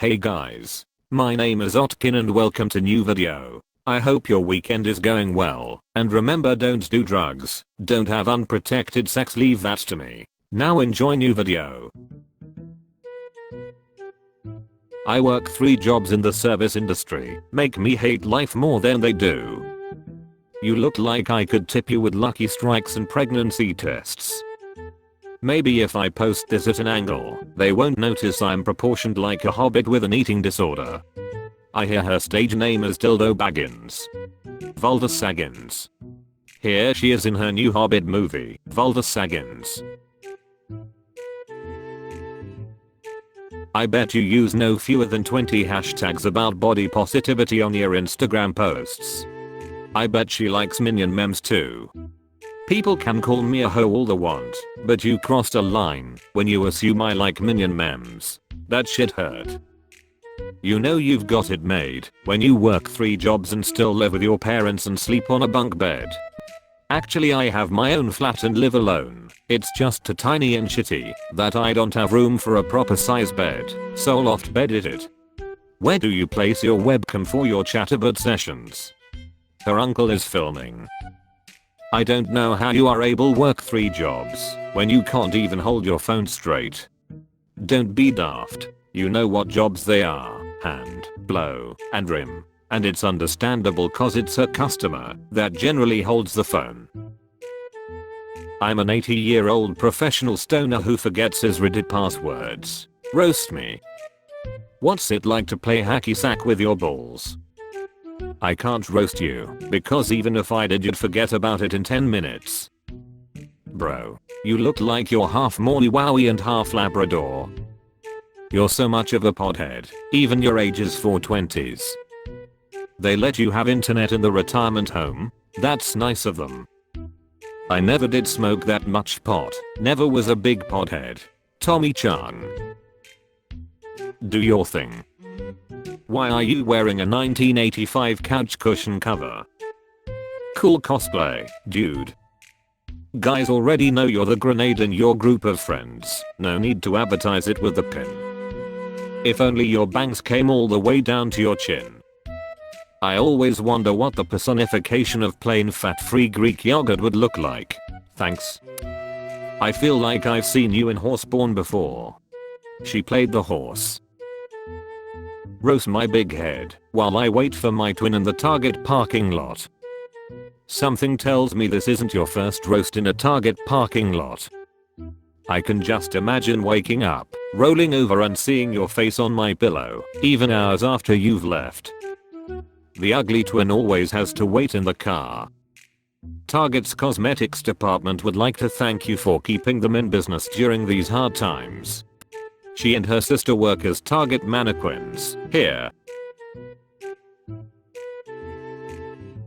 Hey guys, my name is Otkin and welcome to new video. I hope your weekend is going well, and remember, don't do drugs, don't have unprotected sex, leave that to me. Now enjoy new video. I work 3 jobs in the service industry, make me hate life more than they do. You look like I could tip you with lucky strikes and pregnancy tests. Maybe if I post this at an angle, they won't notice I'm proportioned like a hobbit with an eating disorder. I hear her stage name is Dildo Baggins. Vulva Saggins. Here she is in her new Hobbit movie, Vulva Saggins. I bet you use no fewer than 20 hashtags about body positivity on your Instagram posts. I bet she likes minion memes too. People can call me a hoe all they want, but you crossed a line when you assume I like minion memes. That shit hurt. You know you've got it made when you work 3 jobs and still live with your parents and sleep on a bunk bed. Actually, I have my own flat and live alone. It's just too tiny and shitty that I don't have room for a proper size bed, so loft bedded it. Where do you place your webcam for your chatterbird sessions? Her uncle is filming. I don't know how you are able to work 3 jobs when you can't even hold your phone straight. Don't be daft. You know what jobs they are: hand, blow, and rim. And it's understandable cause it's her customer that generally holds the phone. I'm an 80-year-old professional stoner who forgets his Reddit passwords. Roast me. What's it like to play hacky sack with your balls? I can't roast you, because even if I did you'd forget about it in 10 minutes. Bro, you look like you're half Morny Wowie and half Labrador. You're so much of a podhead, even your age is 420s. They let you have internet in the retirement home? That's nice of them. I never did smoke that much pot, never was a big podhead. Tommy Chan. Do your thing. Why are you wearing a 1985 couch cushion cover? Cool cosplay, dude. Guys already know you're the grenade in your group of friends, no need to advertise it with the pin. If only your bangs came all the way down to your chin. I always wonder what the personification of plain fat-free Greek yogurt would look like. Thanks. I feel like I've seen you in Horseborn before. She played the horse. Roast my big head while I wait for my twin in the Target parking lot. Something tells me this isn't your first roast in a Target parking lot. I can just imagine waking up, rolling over and seeing your face on my pillow, even hours after you've left. The ugly twin always has to wait in the car. Target's cosmetics department would like to thank you for keeping them in business during these hard times. She and her sister work as Target mannequins. Here.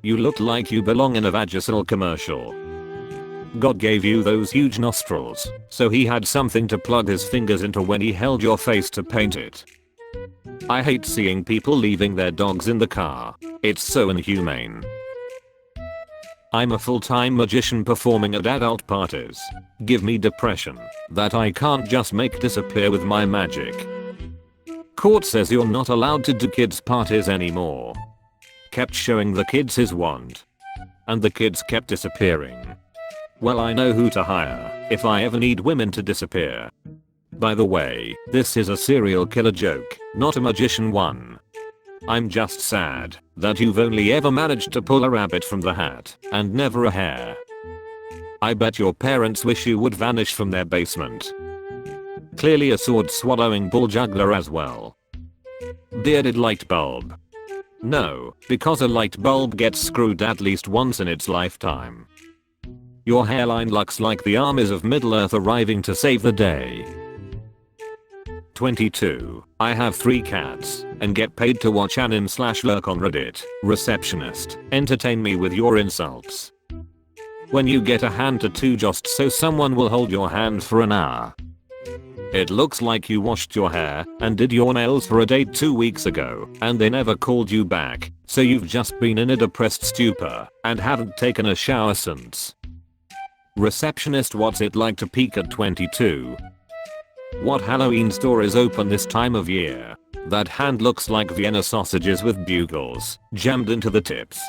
You look like you belong in a Vagisil commercial. God gave you those huge nostrils, so he had something to plug his fingers into when he held your face to paint it. I hate seeing people leaving their dogs in the car. It's so inhumane. I'm a full-time magician performing at adult parties. Give me depression that I can't just make disappear with my magic. Court says you're not allowed to do kids parties anymore. Kept showing the kids his wand. And the kids kept disappearing. Well, I know who to hire if I ever need women to disappear. By the way, this is a serial killer joke, not a magician one. I'm just sad that you've only ever managed to pull a rabbit from the hat and never a hare. I bet your parents wish you would vanish from their basement. Clearly a sword swallowing bull juggler as well. Bearded light bulb. No, because a light bulb gets screwed at least once in its lifetime. Your hairline looks like the armies of Middle-earth arriving to save the day. 22. I have 3 cats and get paid to watch anim/lurk on Reddit. Receptionist, entertain me with your insults. When you get a hand tattoo just so someone will hold your hand for an hour. It looks like you washed your hair and did your nails for a date 2 weeks ago and they never called you back, so you've just been in a depressed stupor and haven't taken a shower since. Receptionist, what's it like to peak at 22? What Halloween store is open this time of year? That hand looks like Vienna sausages with bugles jammed into the tips.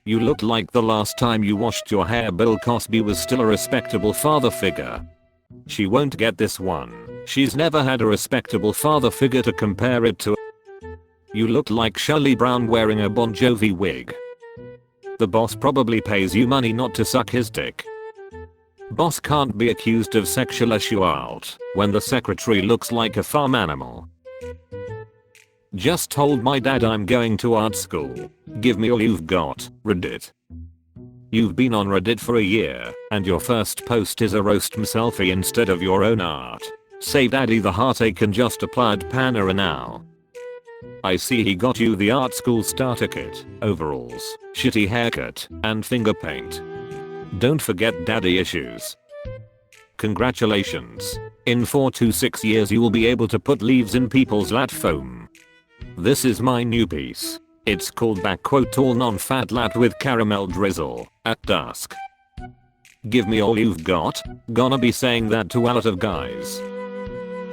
You look like the last time you washed your hair Bill Cosby was still a respectable father figure. She won't get this one. She's never had a respectable father figure to compare it to. You look like Shirley Brown wearing a Bon Jovi wig. The boss probably pays you money not to suck his dick. Boss can't be accused of sexual assault when the secretary looks like a farm animal. Just told my dad I'm going to art school. Give me all you've got, Reddit. You've been on Reddit for a year, and your first post is a RoastMe selfie instead of your own art. Save daddy the heartache and just applied Panera now. I see he got you the art school starter kit, overalls, shitty haircut, and finger paint. Don't forget daddy issues. Congratulations. In 4 to 6 years you will be able to put leaves in people's lat foam. This is my new piece. It's called Tall Non-Fat Lat with Caramel Drizzle at Dusk. Give me all you've got? Gonna be saying that to a lot of guys.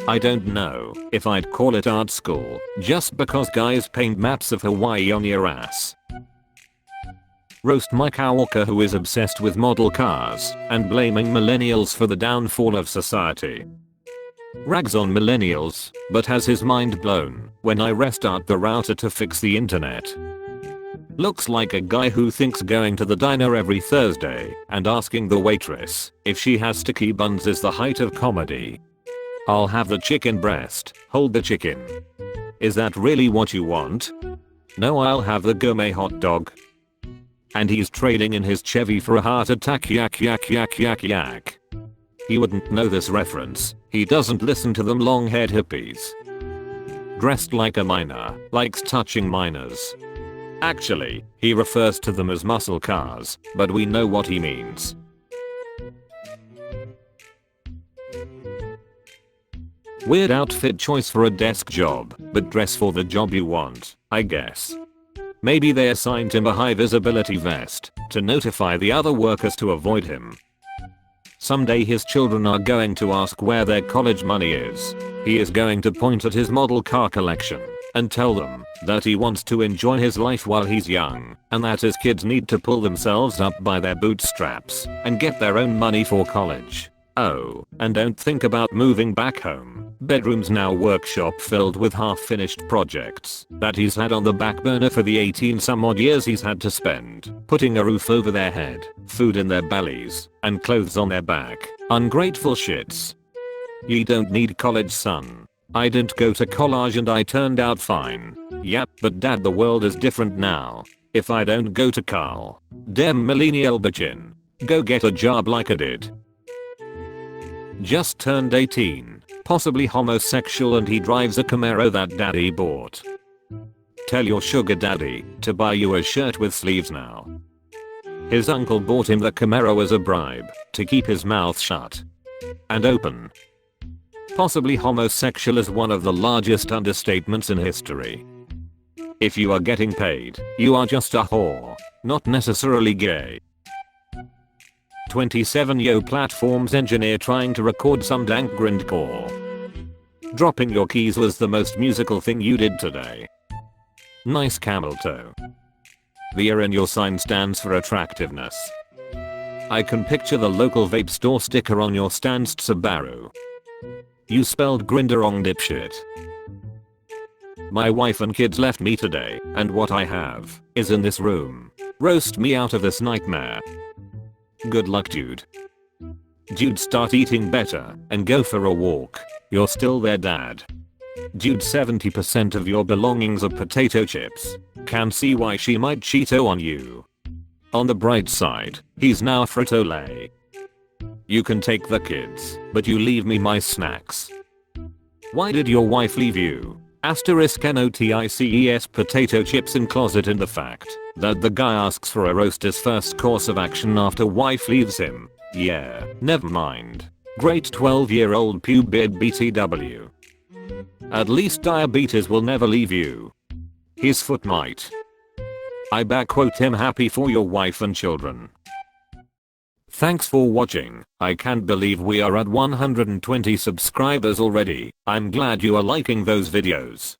I don't know if I'd call it art school just because guys paint maps of Hawaii on your ass. Roast Mike Walker who is obsessed with model cars and blaming millennials for the downfall of society. Rags on millennials, but has his mind blown when I restart the router to fix the internet. Looks like a guy who thinks going to the diner every Thursday and asking the waitress if she has sticky buns is the height of comedy. I'll have the chicken breast, hold the chicken. Is that really what you want? No, I'll have the gourmet hot dog. And he's trading in his Chevy for a heart attack, yak yak yak yak yak. He wouldn't know this reference, he doesn't listen to them long-haired hippies. Dressed like a miner, likes touching minors. Actually, he refers to them as muscle cars, but we know what he means. Weird outfit choice for a desk job, but dress for the job you want, I guess. Maybe they assigned him a high visibility vest to notify the other workers to avoid him. Someday his children are going to ask where their college money is. He is going to point at his model car collection and tell them that he wants to enjoy his life while he's young and that his kids need to pull themselves up by their bootstraps and get their own money for college. Oh, and don't think about moving back home. Bedroom's now workshop filled with half-finished projects that he's had on the back burner for the 18 some odd years he's had to spend putting a roof over their head, food in their bellies, and clothes on their back. Ungrateful shits. You don't need college, son. I didn't go to college and I turned out fine. Yep, but dad, the world is different now. If I don't go to Carl, dem millennial bitchin', go get a job like I did. Just turned 18, possibly homosexual, and he drives a Camaro that daddy bought. Tell your sugar daddy to buy you a shirt with sleeves now. His uncle bought him the Camaro as a bribe to keep his mouth shut and open. Possibly homosexual is one of the largest understatements in history. If you are getting paid, you are just a whore, not necessarily gay. 27-yo platforms engineer trying to record some dank grindcore. Dropping your keys was the most musical thing you did today. Nice camel toe. The ear in your sign stands for attractiveness. I can picture the local vape store sticker on your stand's Subaru. You spelled grinder wrong, dipshit. My wife and kids left me today, and what I have is in this room. Roast me out of this nightmare. Good luck, dude. Dude, start eating better and go for a walk. You're still there, dad. Dude, 70% of your belongings are potato chips. Can see why she might Cheeto on you. On the bright side, he's now Frito-Lay. You can take the kids, but you leave me my snacks. Why did your wife leave you? Asterisk notices potato chips in closet. In the fact that the guy asks for a roast as first course of action after wife leaves him. Yeah, never mind. Great 12-year-old pube BTW. At least diabetes will never leave you. His foot might. I backquote him, happy for your wife and children. Thanks for watching. I can't believe we are at 120 subscribers already. I'm glad you are liking those videos.